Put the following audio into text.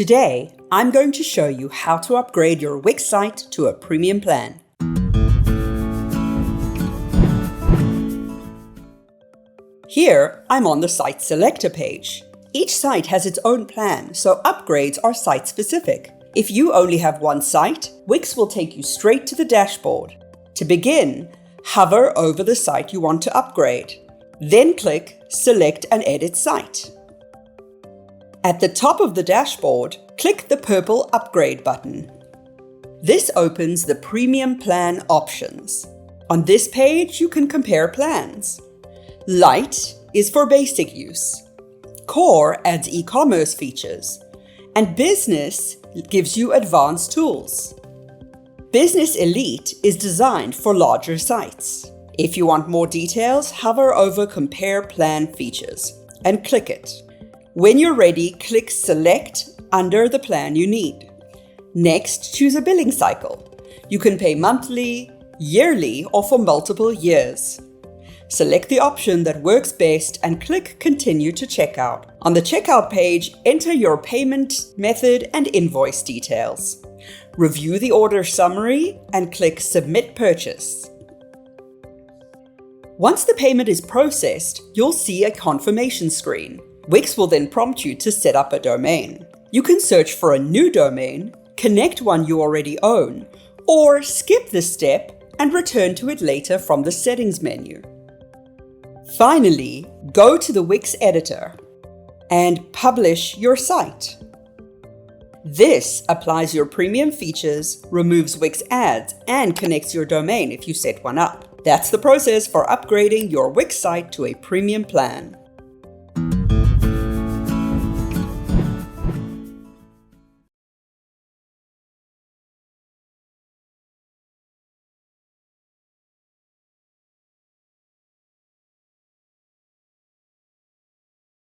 Today, I'm going to show you how to upgrade your Wix site to a premium plan. Here, I'm on the Site Selector page. Each site has its own plan, so upgrades are site-specific. If you only have one site, Wix will take you straight to the dashboard. To begin, hover over the site you want to upgrade. Then click Select and Edit Site. At the top of the dashboard, click the purple Upgrade button. This opens the Premium Plan options. On this page, you can compare plans. Light is for basic use. Core adds e-commerce features. And Business gives you advanced tools. Business Elite is designed for larger sites. If you want more details, hover over Compare Plan Features and click it. When you're ready, click Select under the plan you need. Next, choose a billing cycle. You can pay monthly, yearly, or for multiple years. Select the option that works best and click Continue to Checkout. On the checkout page, enter your payment method and invoice details. Review the order summary and click Submit Purchase. Once the payment is processed, you'll see a confirmation screen. Wix will then prompt you to set up a domain. You can search for a new domain, connect one you already own, or skip this step and return to it later from the Settings menu. Finally, go to the Wix editor and publish your site. This applies your premium features, removes Wix ads, and connects your domain if you set one up. That's the process for upgrading your Wix site to a premium plan.